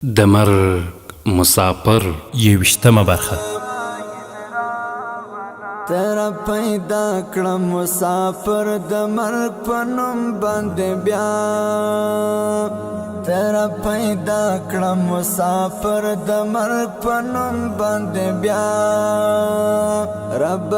د مرګ مسافر 21مه برخه. تر پیدا کړم مسافر د مرګ په نوم باندې بیا تر پیدا کړم مسافر د مرګ په نوم باندې بیا رب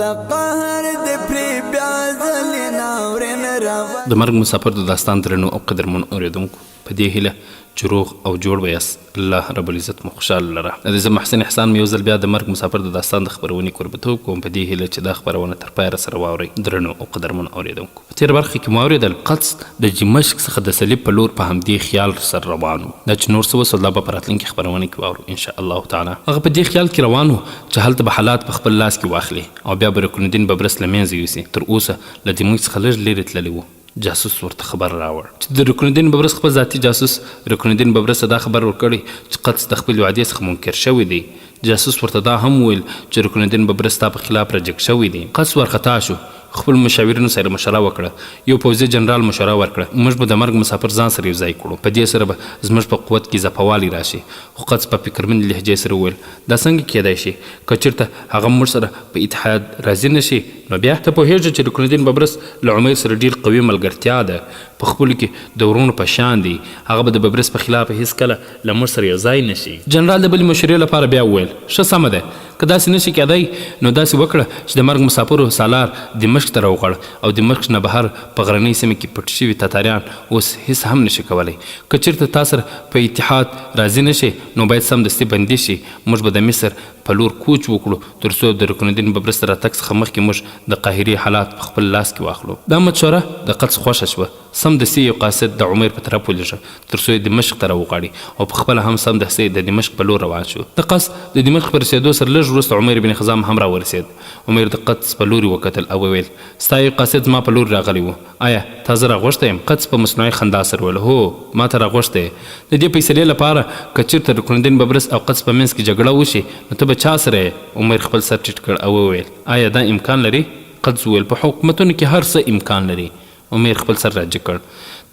د قهر د پری بیا ځلینا ورن را د مرګ مسافر د داستان درنو او قدرمن اوریدونکو په دې هیله چې روغ او جوړ به یاست. الله رب العزت مو خوشحاله لره. زه محسن احسان مې یو ځل بیا د مرګ مسافر د داستان د خپرونې کوربتوب کوم په دې هیله چې دا خپرونه تر پایه راسره واورئ. درنو او قدرمن اوریدونکو په تېره برخه کې مو اورېدل قدس د دمشق څخه د صلیب په لور په همدې خیال سره روان و. دا چې نور څه وسول دا به په راتلونکي خپرونه کې واورو انشاء الله تعالی. هغه په دې خیال کې روان و چې هلته به حالات په خپل لاس کې واخلي او بیا به رکن الدین ببرس له منځه یوسي. تر اوسه له دمشق څخه لږ لرې تللی و. جاسوس ورته خبر راوړ چې د رکن الدین ببرس خپل ذاتي جاسوس رکن الدین ببرس دا خبر ورکړی چې قدس د خپل وعدې څخه منکر شوی دی. جاسوس ورته دا هم ویل چې رکن الدین ببرس ستا په خلاف رجک شوی دی. قدس ورخطا شو، خپل مشاورینو سره مشوره وکړه. یو پوځي جنرال مشوره ورکړه موږ به د مرګ مسافر ځان سره یو ځای کړو، په دې سره به زموږ په قوت کې اضافهوالی راشي. خو قدس په فکرمن لهجې سره وویل دا څنګه کیدای شي؟ که چېرته هغه موږ سره په اتحاد راضي نه شي نو بیا ته پوهېږې چې رکن الدین ببرس له عمیر سره ډېر قوي ملګرتیا ده، په خپلو کې د ورونو په شان دی. هغه به د ببرس په خلاف هېڅکله له موږ سره یو ځای نه شي. جنرال د بلې مشورې لپاره بیا وویل ښه سمه ده، که داسې نه شي کېدی نو داسې وکړه چې د مرګ مسافرو سالار دمشق ته راوغړ او دمشق نه بهر په غرنۍ سیمه کې پټ شوي تاتاریان اوس هېڅ هم نشي کولی. که چېرته تا سره په اتحاد راضي نه شي نو باید سمدستي بندي شي. موږ به د مصر په لور کوچ وکړو تر څو د رکن الدین ببرس د راتګ څخه مخکې موږ د قاهرې حالات په خپل لاس کې واخلو. دا مشوره د قدس خوښه شوه. سمدستي یو قاصد د عمیر په طرف ولېږه تر څو یې دمشق ته راوغواړي او په خپله هم سمدستي د دمشق په لور روان شو. د قدس د دمشق په رسېدو سره لږ وروسته عمیر بن خزام هم راورسېد. عمیر د قدس په لوري وکتل او وویل ستا یو قاصد زما په لور راغلی و، آیا تا زه راغوښتی یم؟ قدس په مصنوعي خندا سره وویل هو ما ته راغوښتی یې. د دې فیصلې لپاره که چېرته رکن الدین ببرس او قدس په منځ کې جګړه وشي نو ته به چا سره یې؟ عمیر خپل سر ټیټ کړ او وویل آیا دا امکان لري؟ قدس وویل په حکومتونو کې هر څه امکان لري. عمیر خپل سر راجګ کړ.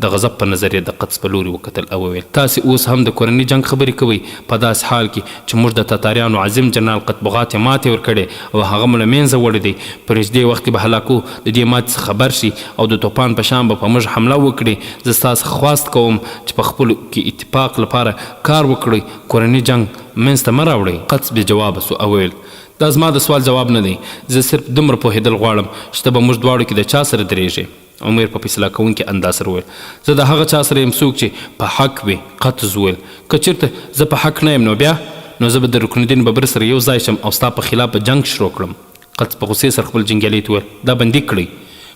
د غضب په نظر یې د قدس په لوري وکتل او وویل تاسې اوس هم د کورني جنګ خبرې کوئ په داسې حال کې چې موږ د تاتاریانو عظیم جنرال قطبغات یې ماتې ورکړې او هغه مو له منځه وړی دی. په نږدې وخت کې به هلاکو د دې ماتې څخه خبر شي او د توپان په شان به په موږ حمله وکړي. زه ستاسو خواست کوم چې په خپلو کې اتفاق لپاره کار وکړئ، کورني جنګ منځ ته مه راوړئ. قدس بې جوابه سو او ویل دا زما د سوال جواب نه دی، زه صرف دومره پوهېدل غواړم چې ته به موږ دواړو کې د چا سره درېږې؟ عمیر په فیصله کوونکي انداز سره وویل زه د هغه چا سره یم څوک چې په حق وي. قدس وویل که چېرته زه په حق نه یم نو بیا نو زه به د رکن الدین ببرس سره یو ځای شم او ستا په خلاف به جنګ شروع کړم. قدس په غوسې سره خپل جنګیالي ته وویل دا بندي کړئ.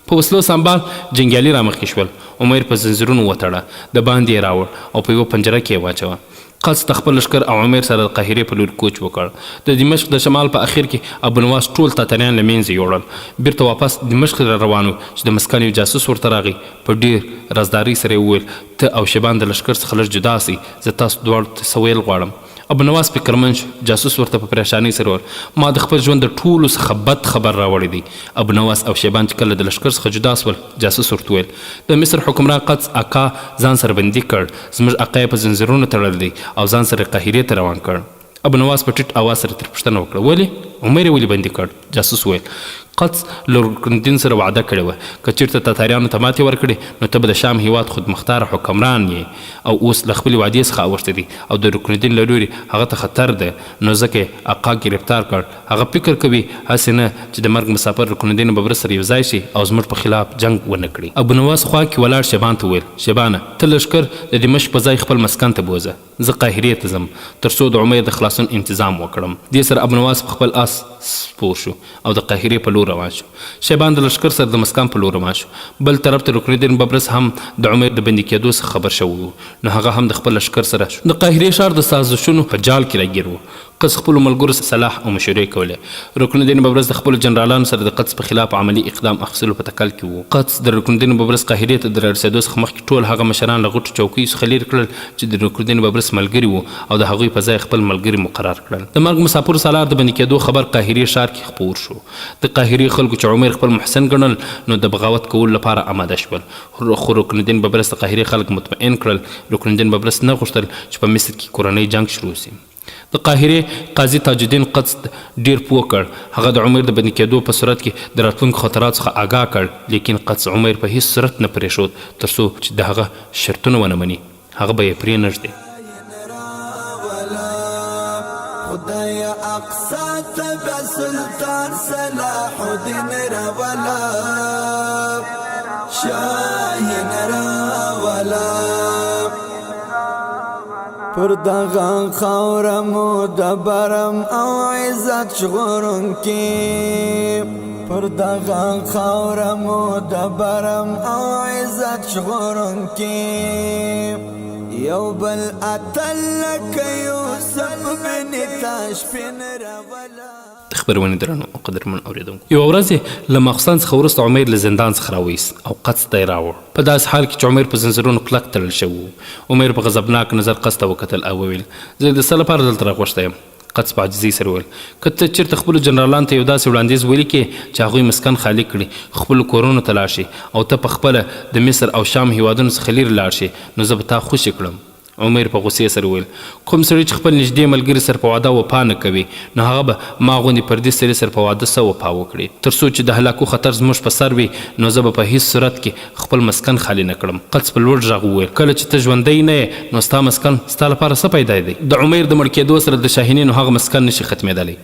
په وسلو سنبال جنګیالي رامخکې شول. عمیر په زنځیرونو وتړه، د باندې یې راوړ او په یوه پنجره کې یې واچوه. قدس د خپل لښکر او عمیر سره د قاهرې په لور کوچ وکړ. د دمشق د شمال په اخر کې ابونواس ټول تاتاریان له منځه یوړل. بیرته واپس دمشق ته روان و چې د مسکن یو جاسوس ورته راغی. په ډېر رازدارۍ سره یې وویل ته او شیبان د لښکر څخه لږ جدا سئ، زه تاسو دواړو ته څه ویل غواړم. ابونواس فکرمن شو. جاسوس ورته په پریشانۍ سره وویل ما د خپل ژوند د ټولو څخه بد خبر راوړی دی. ابونواس او شیبان چې کله د لښکر څخه جدا سول جاسوس ورته وویل د مصر حکمران قدس اکا ځان سره بندي کړ، زموږ اکا یې په زنځیرونو تړلی دی او ځان سره قاهرې ته روان کړ. ابونواس په ټیټ اواز سره ترې پوښتنه وکړه ولې؟ عمیر یې ولې بندي کړ؟ جاسوس وویل قدس له رکن الدین سره وعده کړې وه که چېرته تاتاریانو ته ماتې ورکړې نو ته به د شام هېواد خودمختاره حکمران یې او اوس له خپلې وعدې څخه اوښتی دی او د رکن الدین له لوري هغه ته خطر ده نو ځکه یې اقا ګرفتار کړ. هغه فکر کوي هسې نه چې د مرګ مسافر رکن الدین ببرس سره یو ځای شي او زموږ په خلاف جنګ ونه کړي. ابونواس خوا کې ولاړ شیبان ته وویل شیبانه ته لښکر د دمشق په ځای خپل مسکن ته بوځه، زه قاهرې ته ځم تر څو د عمیر د خلاصون انتظام وکړم. دې سره ابونواس په خپل آس سپور شو او د قاهرې په لور روان شو. شیبان د لښکر سره د مسکن په لور روان شو. بل طرف ته رکن الدین ببرس هم د عمیر د بندي کېدو څخه خبر شوی و نو هغه هم د خپل لښکر سره د قاهرې ښار د سازشونو په جال کې راګیر و. قدس خپلو ملګرو سره صلاح او مشورې کولې. رکن الدین ببرس د خپلو جنرالانو سره د قدس په خلاف عملي اقدام اخیستلو په تکل کې و. قدس د رکن الدین ببرس قاهرې ته د رارسېدو څخه مخکې ټول هغه مشران له غټو چوکیو څخه لرې کړل چې د رکن الدین ببرس ملګري وو او د هغوی په ځای خپل ملګري مقرر کړل. د مرګ مسافرو سالار د بندي کېدو خبر خبر قاهرې ښار کې خپور شو. د قاهرې خلکو چې عمر خپل محسن ګڼل نو د بغاوت کولو لپاره آماده شول، خو رکن الدین ببرس د قاهرې خلک مطمئن کړل. رکن الدین ببرس نه غوښتل چې په مصر کې کورنۍ جنګ شروع سي. د قاهرې قاضي تاج الدین قدس ډیر پوه کړ. هغه د عمر د بندي کېدو په صورت کې د راتلونکو خطراتو څخه آګاه کړ، لیکن قدس عمر په هیڅ صورت نه پرېښود تر څو چې د هغه شرطونه ونه مني. هغه به یې پرې نږدي. خدای اقصا تبع سلطان صلاح الدین راولا، شاهین راولا، پر دغه خاوره مو د برم او عزت ژغورون کې، پر دغه خاوره مو د برم او عزت ژغورون کې، یو بل اتل لکه یوسف بن تاشفین راولا. د خبرونې درنو او قدرمن اورېدونکو، یوه ورځ له ماخستن څخه وروسته عمر له زندان څخه راویست او قدس ته یې راوړ. په داسې حال کې چې عمر په زنځیرونو کلک تړل شوی و. عمر په غضبناک نظر قدس ته وکتل او وویل زه د څه لپاره دلته راغوښتی یم؟ قدس په عاجزۍ سره وویل که ته چېرته خپلو جنرالانو ته یو داسې وړاندیز ولیکې چې هغوی مسکن خالي کړي، خپلو کورونو ته لاړ شي او ته پخپله د مصر او شام هیوادونو څخه لرې لاړ شي، نو زه به تا خوشي کړم. عمر په غوسې سره وویل کوم سړی چې خپل نږدې ملګري سره په واده وفا نه کوي، نو هغه به ما غوندې پردي سړي سره په واده څه وفا وکړي؟ تر څو چې د هلاکو خطر زموږ په سر وي نو زه به په هیڅ صورت کې خپل مسکن خالي نه کړم. قدس په لوړ غږ وویل کله چې ته ژوندی نه یې نو ستا مسکن ستا لپاره څه پیدا دی؟ د عمر د مړ کېدو سره د شاهینانو هغه مسکن نشي ختمېدلی.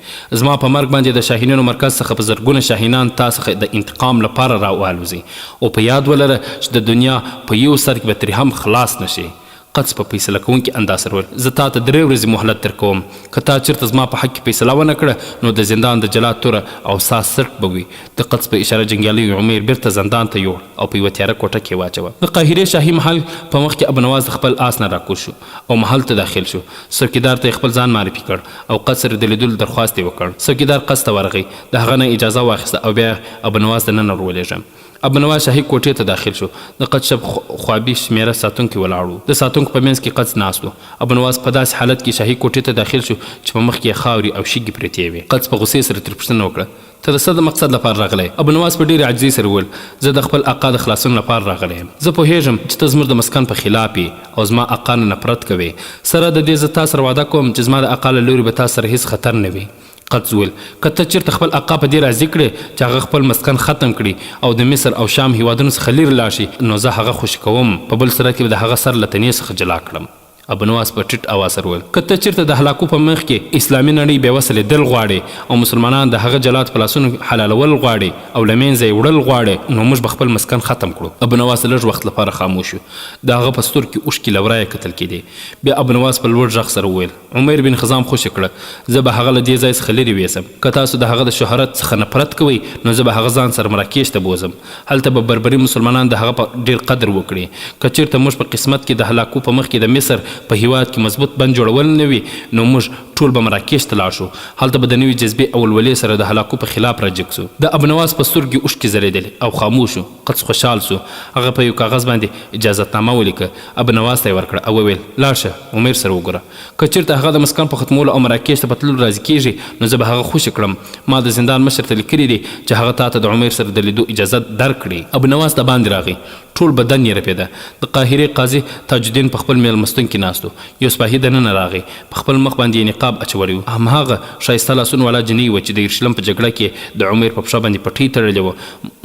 زما په مرګ باندې د شاهینانو مرکز څخه په زرګونه شاهینان تا څخه د انتقام لپاره راوالوځي، او په یاد ولره چې د دنیا په یو سر کې به ترې هم خلاص نشي. قدس په فیصله کوونکي انداز سره وویل زه تا ته 3 ورځې مهلت درکوم، که تا چېرته زما په حق کې فیصله ونه کړه نو د زندان د جلا توره او ساس سرټ به وي. د قدس په اشاره جنګیالي عمر بیرته زندان ته یوړ او په یوه تیاره کوټه کې واچوه. د قاهرې شاهي محل په مخ کې ابونواز د خپل آس نه راکوز شو او محل ته داخل شو. څوکیدار ته خپل ځان معرفي کړ او قدس سره د لیدلو درخواست یې وکړ. څوکیدار قدس ته ورغی، د هغه نه اجازه واخیسته او بیا ابونواز دننه ورولېږه. ابونواز شاهي کوټې ته داخل شو. د قدس شب خوابي شمېره ساتونکي ولاړ و. د ساتونکو په منځ کې قدس ناست و. ابونواز په داسې حالت کې شاهي کوټې ته داخل شو چې په مخ کې یې خاورې او شګې پرتې وې. قدس په غوسې سره ترې پوښتنه وکړه ته د څه د مقصد لپاره راغلی؟ ابونواز په ډېرې عاجزۍ سره وویل زه د خپل آقا د خلاصون لپاره راغلی یم. زه پوهېږم چې ته زموږ د مسکن په خلاف یې او زما آقا نه نفرت کوې. سره د دې زه تا سره واده کوم چې زما د آقا له لورې به تا سره هېڅ خطر نه وي. قدس وویل که ته چېرته خپل آقا په دې راضي کړې چې هغه خپل مسکن ختم کړي او د مصر او شام هیوادونو څخه لرې لاړ شي نو زه هغه خوشي کوم، په بل صورت کې به د هغه سر له تنې څخه جلا کړم. ابونواز په ټیټ اواز سره وویل که ته چېرته د هلاکو په مخ کې اسلامي نړۍ بېوسه لیدل غواړې او مسلمانان د هغه جلات په لاسونو حلالول غواړې او له منځه یې وړل غواړې نو موږ به خپل مسکن ختم کړو. ابونواز لږ وخت لپاره خاموش شو. د هغه په سترګو کې اوښکې له ورایه کتل کېدې. بیا ابونواز په لوړ غږ سره وویل عمر بن خزام خوشي کړه زه به هغه له دې ځای څخه لرې ویسم. که تاسو د هغه د شهرت څخه نفرت کوئ نو زه به هغه ځان سره مراکش ته بوزم. هلته به بربري مسلمانان د هغه په ډېر قدر وکړي. که چېرته موږ په قسمت کې د هلاکو په مخ کې د مصر په هیواد کې مضبوط بند جوړول نه وي نو موږ ټول به مراکش ته لاړ شو. هلته به د نوي جذبې او ولولې سره د هلاکو په خلاف راجګ سو. د ابونواز په سترګو اوښکې ځلېدلې او خاموش شو. قدس خوشحال سو. هغه په یو کاغذ باندې اجازتنامه ولیکه، ابونواز ته یې ورکړه او وویل لاړ شه عمر سره وګوره، که چېرته هغه د مسکن په ختمولو او مراکش ته په تللو راضي کېږي نو زه به هغه خوشي کړم. ما د زندان مشر ته لیکلي دي چې هغه تا ته د عمر سره د لیدو اجازه درکړي. ابونواز د باندې راغی، ټول بدن یې رپېده. د قاهرې قاضي تاج الدین په خپل میلمستون کې ناست و. یو سپاهي دننه راغی، په خپل مخ باندې یې نقاب اچولی و. هماغه ښایسته لاسونه والا جنۍ وه چې د یرشلم په جګړه کې د عمر په پښه باندې پټۍ تړلې وه.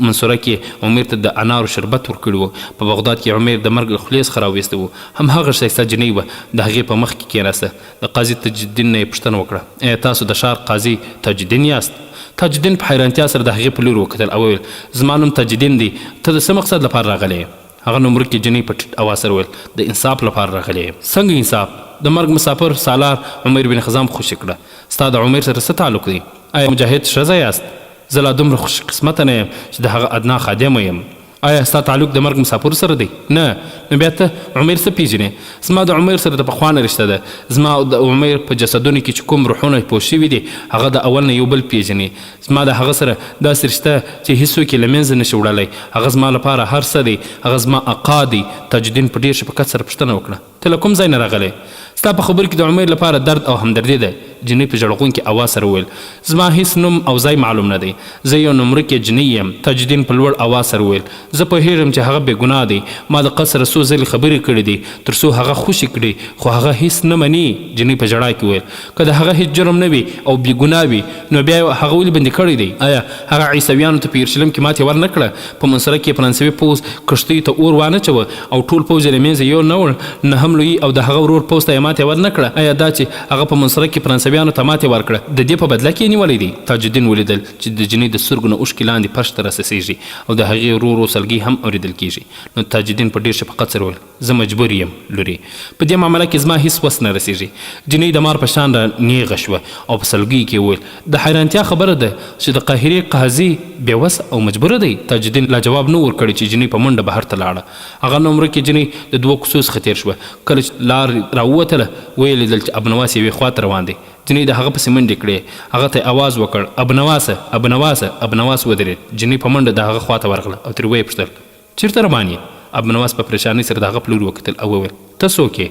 منصوره کې عمر ته د انارو شربت ورکړي وو. په بغداد کې عمر د مرګ له خولې څخه راویستی وو. هماغه ښایسته جنۍ وه د هغې په مخ کې کېناسته. د قاضي تاج الدین نه یې پوښتنه وکړه ایا تاسو د ښار قاضي تاج الدین یاست؟ تاج الدین په حیرانتیا سره د هغې په لور وکتل او وویل زما نوم تاج الدین دی، ته د څه مقصد لپاره راغلی یې؟ هغه نومورکې جنۍ په ټیټ اواز سره وویل د انصاف لپاره راغلی یم. څنګه انصاف؟ د مرګ مسافر سالار عمر بن خزام خوشي کړه. ستا د عمر سره څه تعلق دی؟ آیا مجاهد ښځه یاست؟ زه لا دومره خوش قسمته نه یم چې د هغه ادنا خادمه یم. آیا ستا تعلق د مرګ مسافر سره دی؟ نه. نو بیا ته عمر څه پیژنې؟ زما د عمر سره د پخوا نه رشته ده. زما د عمر په جسدونو کې چې کوم روحونه پوه شوي دي هغه د اول نه یو بل پیژني. زما د هغه سره داسې رشته چې هیڅوک یې له منځه نشي وړلی. هغه زما لپاره هر څه دی. هغه زما آقا دی. تاج الدین په ډېر شفقت سره پوښتنه وکړه ته له کوم ځای نه راغلی؟ ستا په خبرو کې د عمر لپاره درد او همدردي ده. جنۍ په ژړغونکي اواز سره وویل زما هیڅ نوم او ځای معلوم نه دی، زه یو نمرکې جنۍ یم. تاج الدین په لوړ اواز سره وویل زه پوهېږم چې هغه بې ګناه دی، ما د قصد سره څو ځلې خبرې کړې دي تر څو هغه خوشي کړي، خو هغه هیڅ نه مني. جنۍ په ژړا کې وویل که د هغه هیڅ جرم نه وي او بې ګناه وي نو بیا هغه ولې بندي کړی دی؟ آیا هغه عیسویانو ته په یرشلم کې ماتې ور نه کړه؟ په منصره کې فرانسوي پوځ کښتیو ته اور وانه چوه او ټول پوځ یې له منځه یو نه وړ، نه هم لوی او د هغه ورور پوځ ته یې ماتې ور نه کړه؟ آیا دا چې هغه په منصره کې فرانسویانو ته ماتې ورکړه د دې په بدله کې یې نیولی دی؟ تاج الدین ولیدل چې د جنۍ د سترګو نه اوښکې لاندې فرش ته راسسېږي او د هغې ورو ورو سلګۍ هم اورېدل کېږي. نو تاج الدین په ډېر شفقت سره وویل زه مجبور یم لورې، په دې معامله کې زما هیڅ وس نه رسېږي. جنۍ د مار په شان را نیغه شوه او په سلګۍ کې وویل د حیرانتیا خبره ده چې د قاهرې قاضي بېوسه او مجبوره دی. تاج الدین لا جواب نه ورکړی چې جنۍ په منډه بهر ته لاړه. هغه نمرکې جنۍ د 2 کوڅو څخه تېر شوه. کله چې لار راووتله ویې لیدل چې ابنواس یوې خوا ته روان دی. جنۍ د هغه پسې منډې کړې، هغه ته یې اواز وکړ ابنواسه ابنواسه. ابنواس ودرېد. جنۍ په منډه د هغه خوا ته ورغله او ترې ویې پوښتل چېرته روان یې؟ ابنواس په پریشانۍ سره د هغه په لوري وکتل او وویل ته څوک یې؟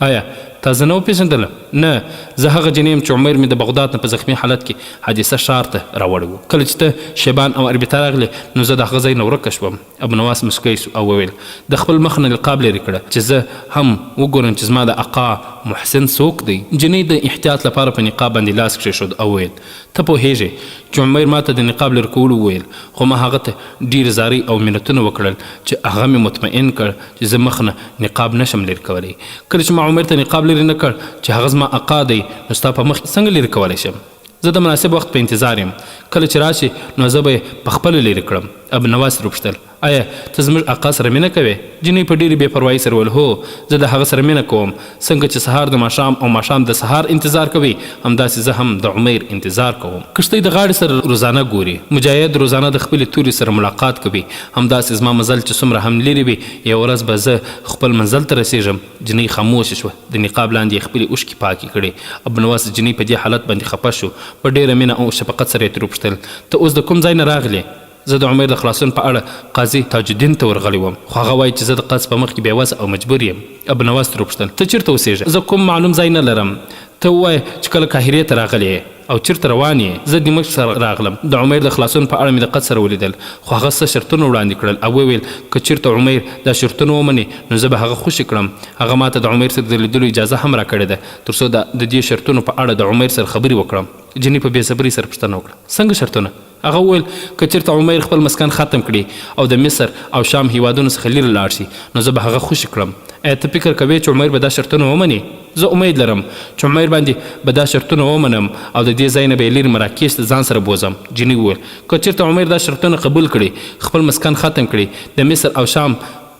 آیا تا زه نه وپېژندلم؟ نه، زه هغه جنۍ یم چې عمیر مې د بغداد نه په زخمي حالت کې حادثه ښار ته راوړی و. کله چې ته شیبان او اربیتا راغلې نو زه د هغه ځای نه ورکه شوم. ابنواس مسکی سو او وویل د خپل مخ نه نقاب لرې کړه چې زه هم وګورم چې زما د اقا محسن څوک دی. جنۍ د احتیاط لپاره په نقاب باندې لاس کښېښود او وویل ته پوهېږې چې عمیر ما ته د نقاب لرې کولو وویل، خو ما هغه ته ډېرې زارۍ او منتونه وکړل چې هغه مې مطمئن کړ چې زه مخ نه نقاب نشم لرې کولی. کله چې ما عمیر ته نقاب لرې نه کړ چې هغه زما اقا دی نو ستا په مخ څنګه لرې کولی شم؟ زه د مناسب وخت په انتظار یم، کله چې راشي نو زه به یې په خپله لرې کړم. ابنواس ترې وپوښتل آیا ته زموږ اقا سره مینه کوې؟ جنۍ په ډېرې بې پروایي سره وویل هو، زه د هغه سره مینه کوم. څنګه چې سهار د ماښام او ماښام د سهار انتظار کوي همداسې زه هم د عمیر انتظار کوم. کښتۍ د غاړې سره روزانه ګوري، مجاهد روزانه د خپلې تورې سره ملاقات کوي. همداسې زما مزل چې څومره هم لرې وي یوه ورځ به زه خپل منزل ته رسېږم. جنۍ خاموشه شوه، د نقاب لاندې یې خپلې اوښکې پاکې کړې. ابنواس جنۍ په دې حالت باندې خفه شو، په ډېره مینه او شفقت سره یې ترې وپوښتل ته اوس د کوم ځای نه راغلې؟ زه د عمیر د خلاصون په اړه قاضي تاج الدین ته ورغلی وم، خو هغه وایي چې زه د قصد په مخ کې بېوسه او مجبور یم. ابنواس ترې وپوښتل ته چېرته اوسېږې؟ زه کوم معلوم ځای نه لرم، ته ووایه چې کله قاهرې ته راغلی او چېرته روان یې؟ زه دمشق سره راغلم. د عمیر د خلاصون په اړه مې د قصد سره ولیدل، خو هغه څه شرطونه وړاندې کړل او وویل که چېرته عمیر دا شرطونه ومني نو زه به هغه خوشي کړم. هغه ما ته د عمیر سره د لیدلو اجازه هم راکړې ده تر څو د دې شرطونو په اړه د عمیر سره خبرې وکړم. جنۍ په بېصبرۍ سره پوښتنه وکړه څنګه شرطونه؟ هغه وویل که چېرته عمیر خپل مسکن ختم کړي او د مصر او شام هیوادونو څخه لرې لاړ شي نو زه به هغه خوشي کړم. ایا ته فکر کوې چې عمیر به دا شرطونه ومني؟ زه امید لرم چې عمیر باندې به دا شرطونه ومنم او د دې ځای نه به یې لرې مراکش ته ځان سره بوزم. جنۍ وویل که چېرته عمیر دا شرطونه قبول کړي، خپل مسکن ختم کړي، د مصر او شام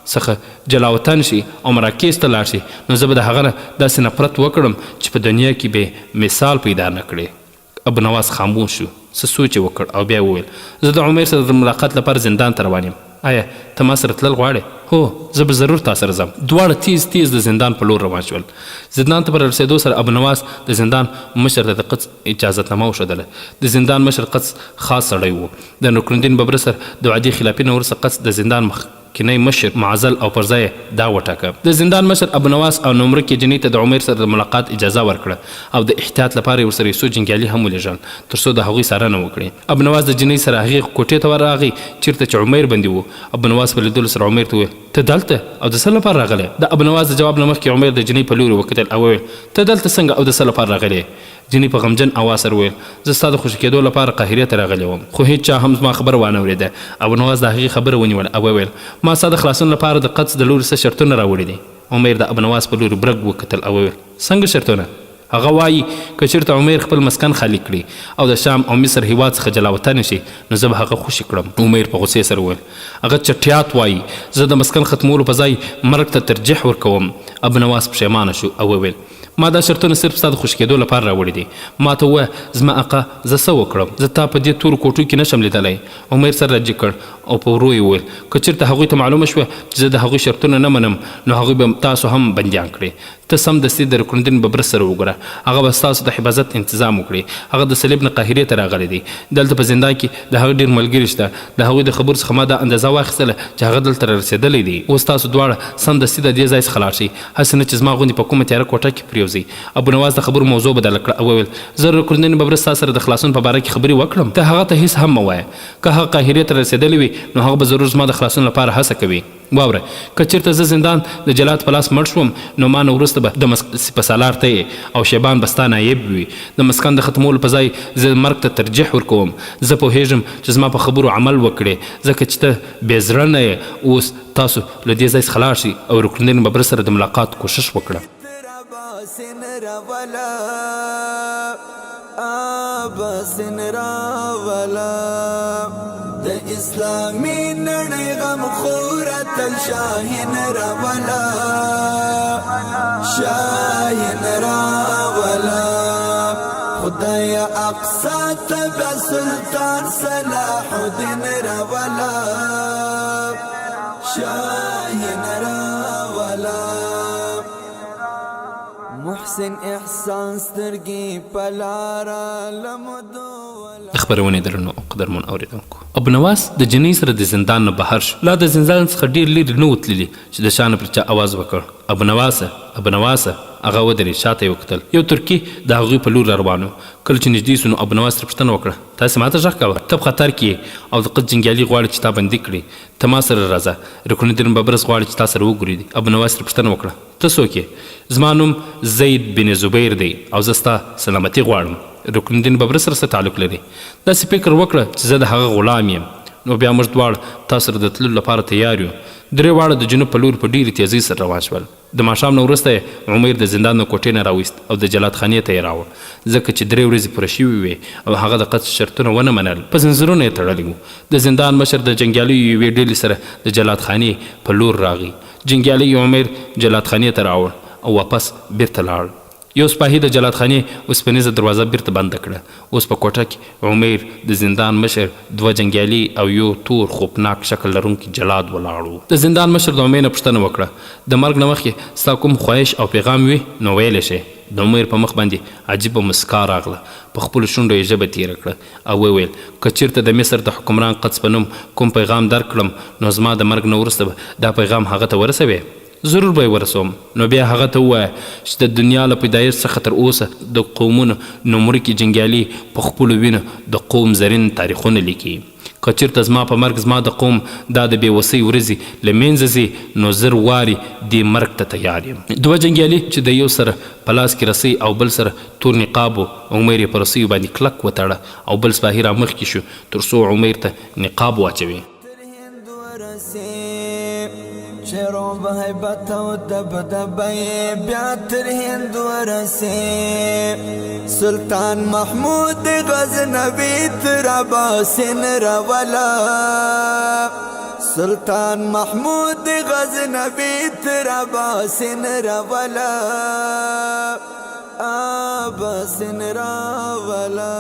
څخه جلاوطن شي او مراکش ته لاړ شي نو زه به د هغه نه داسې نفرت وکړم چې په دنیا کې به مثال پیدا نه کړي. ابنواس خاموش شو، څه سوچ یې وکړ او بیا وویل زه د عمیر سره د ملاقات لپاره زندان ته روان یم. آیا ته ما سره تلل غواړې؟ هو، زه به ضرور تا سره ځم. دواړه تیز تیز د زندان په لور روان شول. زندان ته پر رسېدو سره ابنواس د زندان مشر ته د قدس اجازتنامه وښودله. د زندان مشر قدس خاص سړی و. د نصرالدین ببر سره د وعدې خلافي نه وروسته قدس د زندان مخکینی مشر معزل او پر ځای دا وټاکه. د زندان مشر ابنواس او نمرکې جنۍ ته د عمیر سره د ملاقات اجازه ورکړه او د احتیاط لپاره یې ورسره یو څو جنګیالي هم ولېږل تر څو د هغوی څارنه وکړي. ابنواس د جنۍ سره هغې کوټې ته ورراغی چېرته چې عمیر بندي و. ابنواس په لیدلو سره عمیر ته وویل ته دلته او د څه لپاره راغلی؟ د ابنواس د جواب نه مخکې عمیر د جنۍ په لوري وکتل او وویل ته دلته څنګه او د څه لپاره راغلی؟ جنۍ په غمجن اواز سره وویل زه ستا د خوشي کېدو لپاره قاهرې ته راغلی وم، خو هېڅ چا هم زما خبره وانه اورېده. ابنواس د هغې خبره ونیوله او وویل ما ستا د خلاصون لپاره د قدس د لوري څه شرطونه راوړي دي. عمیر د ابنواس په لوري برګ وکتل او وویل څنګه شرطونه؟ هغه وایي که چېرته عمیر خپل مسکن خالي کړي او د شام او مصر هیواد څخه جلاوطن شي نو زه به هغه خوشي کړم. عمیر په غوسې سره وویل هغه چټیات وایي، زه د مسکن ختمولو په ځای مرګ ته ترجیح ورکوم. ابنواس پښیمانه شو او وویل ما دا شرطونه صرف ستا د خوشي کېدو لپاره راوړي دي. ما ته ووایه زما اقا زه څه وکړم؟ زه تا په دې تورو کوټو کې نشم لیدلی. عمیر سر رجې کړ او په ورو یې وویل که چېرته هغوی ته معلومه شوه چې زه د هغوی شرطونه نه منم نو هغوی به تاسو هم بندیان کړي. ته سمدستي د رکن الدین ببرس سره وګوره، هغه به ستاسو د حفاظت تنظیم وکړي. هغه د صلیب نه قاهرې ته راغلی دی. دلته په زندان کې د هغه ډېر ملګري شته. د هغوی د خبرو څخه ما دا اندازه واخیستله چې هغه دلته رارسېدلی دی. اوس تاسو دواړه سمدستي د دې ځای څخه لاړ شئ، هسې نه چې زما غوندې په کومه تیاره کوټه کې پرېوځئ. ابونواس د خبرو موضوع بدله کړه او وویل زه رکن الدین ببرس ستا سره د خلاصون په باره کې خبرې وکړم، ته هغه ته هېڅ هم مه وایه. که هغه قاهرې ته رسېدلی وي نو هغه به ضرور زما د خلاصون لپاره هڅه کوي. واوره، که چېرته زه زندان د جلات په لاس مړ شوم نو ما نه وروسته به د سپهسالار ته او شیبان به ستا نایب وي. د مسکن د ختمولو په ځای زه مرګ ته ترجیح ورکوم. زه پوهېږم چې زما په خبرو عمل وکړې، ځکه چې ته بې زړه نه یې. اوس تاسو له دې ځای څخه لاړ شئ او رکن الدین ببرس سره د ملاقات کوشش وکړه. د اسلامي نړۍ غم خوره تل شاهین راولا، شاهین راولا. خدای اقصا تبع سلطان صلاح الدین راولا، شاهین راولا. محسن احسان سترګي پلارا لمدو. د خبرونې درنو او قدرمن اورېدونکو، ابونواس د جنۍ سره د زندان نه بهر شو. لا د زندان څخه ډېر لرې نه وتللي چې د شا نه پر چا اواز وکړ ابونواسه ابونواسه. هغه ودرېد، شاته یې وکتل. یو ترکي د هغوی په لور روان و. کله چې نږدې سو نو ابونواس ترې پوښتنه وکړه تاسې ما ته غږ کوه، ته په خطر کې او د قد جنګیالي غواړي چې تا بندي کړي، ته ما سره راځه. رکن الدین ببرس غواړي چې تا سره وګوري. ابونواس ترې پوښتنه وکړه ته څوک یې؟ زما نوم زید بن زبیر دی او زه ستا سلامتي غواړم. رکن الدین ببرس سره څه تعلق لري؟ داسې فکر وکړه چې زه د هغه غلام یم. نو بیا موږ دواړه تا سره د تللو لپاره تیار یو. درې واړه د جنوب په لور په ډېرې تیزۍ سره روان شول. د ماښام نه وروسته یې عمیر د زندان د کوټې نه راویست او د جلات خانې ته یې راوړ، ځکه چې 3 ورځې پوره شوې وې او هغه د قتل شرطونه ونه منل. په زنځیرونو یې تړلی و. د زندان مشر د جنګیالیو یوې ډلې سره د جلات خانې په لور راغی. جنګیالي عمیر جلات خانې ته راوړ او واپس بیرته لاړ. یو سپاهي د جلات خانې اوسپنیزه دروازه بیرته بنده کړه. اوس په کوټه کې عمیر، د زندان مشر، 2 جنګیالي او یو تور خوفناک شکل لرونکی جلاد ولاړ و. د زندان مشر د عمیر نه پوښتنه وکړه د مرګ نه مخکې ستا کوم خواهش او پیغام وي نو ویلی شي. د عمیر په مخ باندې عجیبه مسکا راغله. په خپلو شونډو یې ژبه تېره کړه او وویل که چېرته د مصر د حکمران قدس په نوم کوم پیغام درکړم نو زما د مرګ نه وروسته به دا پیغام هغه ته ورسوې. ضرور به یې ورسوم. نو بیا هغه ته ووایه چې د دنیا له پیدایښت څخه تر اوسه د قومونو نومورکي جنګیالي په خپلو وینو د قوم زرین تاریخونه لیکي. که چېرته زما په مرګ زما د قوم دا د بېوسۍ ورځې له منځه ځي نو زر وارې دې مرګ ته تیار یم. 2 جنګیالي چې د یو سره په لاس کې رسۍ او بل سره تور نقاب و، عمیر یې په رسیو باندې کلک وتړه او بل سپاهي را مخکې شو تر څو عمیر ته نقاب واچوي. شیرو بهیبت او دبدبه بیا تر هند ورسې. سلطان محمود غزنوي تر عباسین راولا، سلطان محمود غزنوي تر عباسین راولا، عباسین راولا.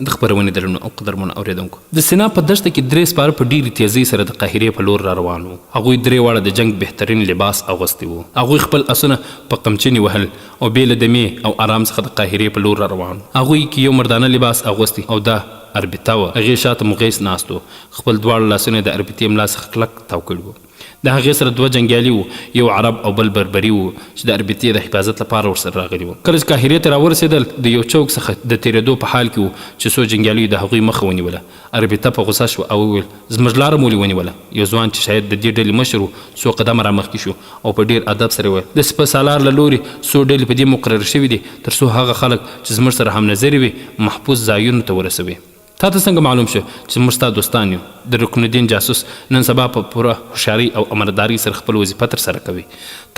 د خبرونې درنو او قدرمن اورېدونکو، د سینا په دښته کې 3 سپاره په ډېرې تیزۍ سره د قاهرې په لور را روان وو. هغوی 3 واړه د جنګ بهترین لباس اغوستی وو. هغوی خپل اسونه په قمچینې وهل او بې له دمې او آرام څخه د قاهرې په لور را روان وو. هغوی کې یو مردانه لباس اغوستی او دا اربیته وه. هغې شاته مغیث ناست و. خپل دواړه لاسونه د اربیتې ملا څخه کلک تاو کړي وو. د هغې سره 2 جنګیالي وو، یو عرب او بل بربري وو چې د اربیتې د حفاظت لپاره ورسره راغلي وو. کله چې قاهرې ته راورسېدل د یو چوک څخه د تېرېدو په حال کې وو چې څو جنګیالیو د هغوی مخه ونیوله. اربیته په غوسه شو او وویل زموږ لاره مو ولې ونیوله. یو ځوان چې شاید د دې ډلې مشر و څو قدمه رامخکې شو او په ډېر ادب سره وویل د سپهسالار له لوري څو ډلې په دې مقرر شوي دي تر څو هغه خلک چې زموږ سره هم نظري وي محفوظ ځایونو ته ورسوي. تا ته څنګه معلوم شو چې موږ ستا دوستان یو؟ د رکن الدین جاسوس نن سبا په پوره هوښیارۍ او امردارۍ سره خپل وظیفه ترسره کوي.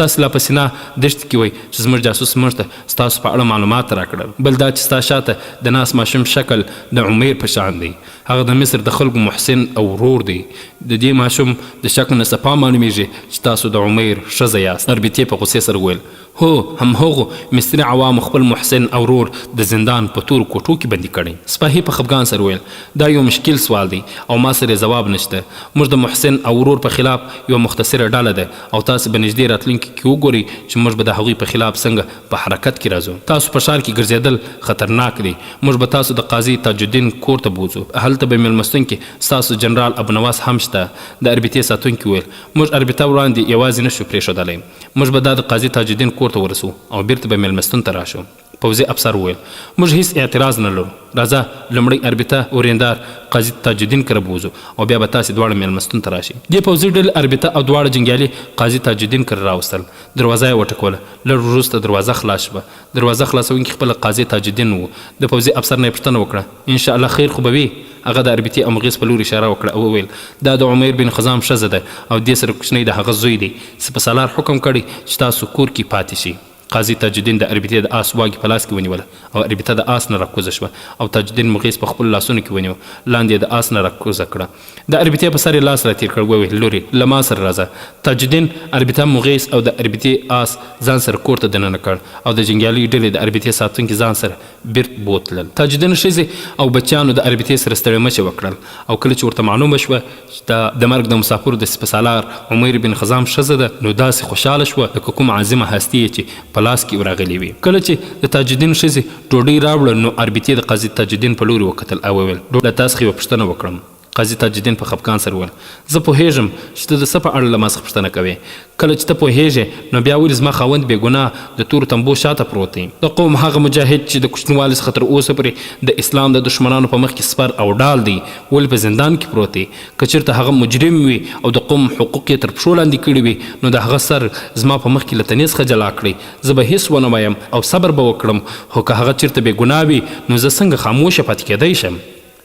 تاسو لا په سینا دښتې کې وئ چې زموږ جاسوس موږ ته ستاسو په اړه معلومات راکړل. بل دا چې ستا شاته د ناس ماشوم شکل د عمیر په شان دی. هغه د مصر د خلکو محسن او ورور دی. د دې ماشوم د شکل نه صفا معلومیږي چې تاسو د عمیر ښځه یاست. اربیتې په غوسې سره وویل هو همهغو مصري عوام خپل محسن او ورور د زندان په تور کوټو کې بندي کړي. سپاهي په خفګان سره ویل دا یو مشکل سوال دی او ما سره ځواب نشته. موږ د محسن او ورور په خلاف یو مختصره ډله ده او تاسو به نږدې راتلونکي کې وګورئ چې موږ به د هغوی په خلاف څنګه په حرکت کې راځو. تاسو په ښار کې ګرځېدل خطرناک دی. موږ به تاسو د قاضي تاج الدین کور ته بوځو. هلته به میلمستون کې ستاسو جنرال ابونواس هم شته. د اربیتې ساتونکي ویل موږ اربیته وړاندې یوازې نشو پرېښودلی. موږ به دا د قاضي تاج الدین کور ته ورسو او بیرته به میلمستون ته راشو. پوځي افسر وویل موږ هیڅ اعتراض نه لرو. راځه لومړی اربیته وریندار قاضي تاج الدین کره بوځو او بیا به تاسې دواړه میلمستون ته راشي. دې پوځي ډلې اربیته او دواړه جنګیالي قاضي تاج الدین کره راوستل. دروازه یې وټکوله. لږ وروسته دروازه خلاص شوه. دروازه خلاصونکي خپله قاضي تاج الدین و. د پوځي افسر نه یې پوښتنه وکړه انشاءالله خیر خو به وي؟ هغه د اربیتې او مغیز په لور اشاره وکړه او وویل دا د عمیر بن خزام ښځه ده او دې سره کوچنی د هغه زوی دی. سپه سالار حکم کړی چې تاسو کور کې پاتې شي. قاضي تاج الدین د اربیتې د آس واګې په لاس کې ونیوله او اربیته د آس نه راکوزه شوه او تاج الدین مغیز په خپلو لاسونو کې ونیو. لاندې یې د آس نه راکوزه کړه. د اربیتې په سر یې لاس راتېر کړ. وویل لورې له ما سره راځه. تاج الدین اربیته مغیز او د اربیتې آس ځان سره کور ته دننه کړ او د جنګیالي ډلې د اربیتې ساتونکي ځان سره بیرته بوتلل. تاج الدین ښځې او بچیانو د اربیتې سره ستړې مچې وکړل او کله چې ورته معلومه شوه چې د مرګ د مسافرو د سپه سالار عمیر بن خزام ښځه ده نو داسې خوشحاله شوه لکه کومه عظیمه هستي چې په لاس کې ورغلې وي. کله چې د تاج الدین ښځې ډوډۍ راوړه نو اربیتې د قاضي تاج الدین په لوري وکتل او وویل له تاسو یوه پوښتنه وکړم. قاضي تاج الدین په خفګان سره وویل زه پوهېږم چې ته د څه په اړه له ما څخه پوښتنه کوې. کله چې ته پوهېږې نو بیا ولې زما خاوند بې ګناه د تورو تنبو شاته پروت دی. د قوم هغه مجاهد چې د کوچنیوالي څخه تر اوسه پورې د اسلام د دښمنانو په مخ کې سپر او ډال دی ولې په زندان کې پروت دی. که چېرته هغه مجرم وي او د قوم حقوق یې تر پښو لاندې کړي وي نو د هغه سر زما په مخ کې له تنې څخه جلا کړئ. زه به هېڅ ونه وایم او صبر به وکړم خو که هغه چېرته بې ګناه وي نو زه څنګه خاموشه پاتې کېدی شم.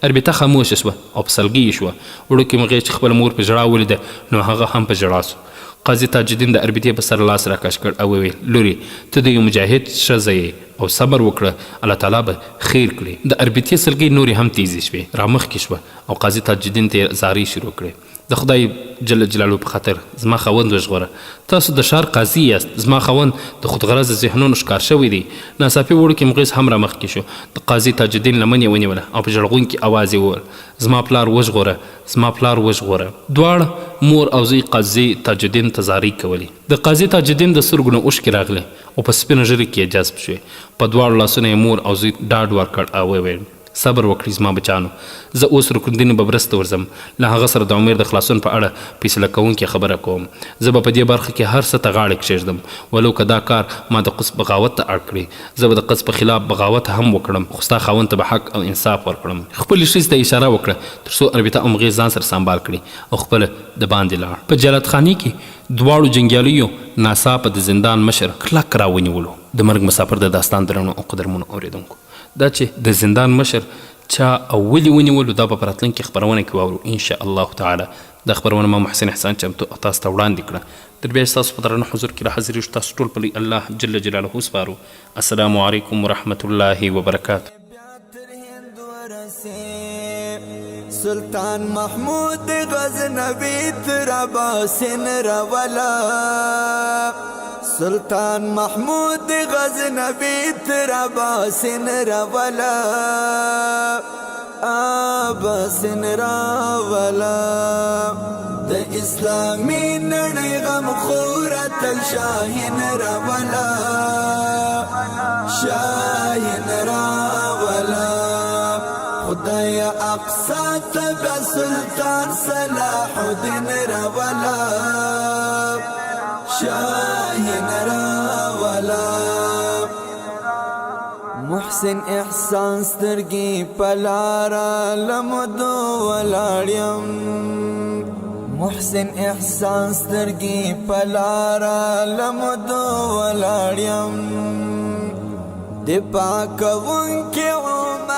اربیته خاموشه شوه او په سلګۍ شوه. وړوکې مغیز چې خپله مور په ژړا ولیده نو هغه هم په ژړا سو. قاضي تاج الدین د اربیتې په سر لاس راکش کړ او وویل لورې ته د یو مجاهد ښځه یې او صبر وکړه الله تعالی به خیر کړي. د اربیتې سلګۍ نورې هم تیزې شوې رامخکې شوه او قاضي تاج الدین ته یې زارۍ شروع کړې. د خدای جل جلاله په خاطر زما خاوند وژغوره. تاسو د ښار قاضي یاست. زما خاوند د خودغرضه ذهنونو ښکار شوی دی. ناڅاپي وړوکی مغیز هم رامخکې شو. د قاضي تاج الدین لمن یې ونیوله او په ژړغونکي اواز یې وویل زما پلار وژغوره زما پلار وژغوره. دواړه مور او زوی قاضي تاج الدین ته زارۍ کولې. د قاضي تاج الدین د سترګو نه اوښکې راغلې او په سپینه ژیړه کې یې جذب شوې. په دواړو لاسونو یې مور او زوی ډاډ ورکړ او وویل صبر وکړئ زما بچانو. زه اوس رکندینو به برس ته ورځم. له هغه سره د عمیر د خلاصون په اړه فیصله کوونکې خبره کوم. زه به په دې برخه کې هر څه ته غاړه کښېږدم ولو که دا کار ما د قدس بغاوت ته اړ کړي. زه به د قدس په خلاف بغاوت هم وکړم خو ستا خاوند ته به حق او انصاف ورکړم. خپلې ښځې ته اشاره وکړه تر څو اربیته او مغیز ځان سره سنبال کړي او خپله د باندې لاړ. په جلاتخانې کې دواړو جنګیالیو ناڅاپه د زندان مشر کلک راونیولو. د مرګ مسافر د داستان درنو او قدرمنو اورېدونکو دا چې د زندان مشر چا او ولې ونیولو دا به په راتلونکي خپرونه کې واورو ان شاء الله تعالی. دا خپرونه ما محسن احسان چمتو او تاسو ته وړاندې کړه. تر بیا ستاسو په درنه حضور کې راحاضر یو. تاسو ټول په الله جل جلاله سپارو. السلام علیکم ورحمة الله وبرکاته. سلطان محمود غزنوی تر عباسین رولا. سلطان محمود غزنوی تر عباسین رولا. عباسین رولا. د اسلامی نړۍ غم خوره تل شاهین رولا. شاهین رولا. خدای اقصا تبع سلطان صلاح الدین رولا. شاهین رولا. محسن احسان سترګي پلارا لمدو ولاړم. محسن احسان سترګي پلارا لمدو ولاړم. د پاکونکي عمر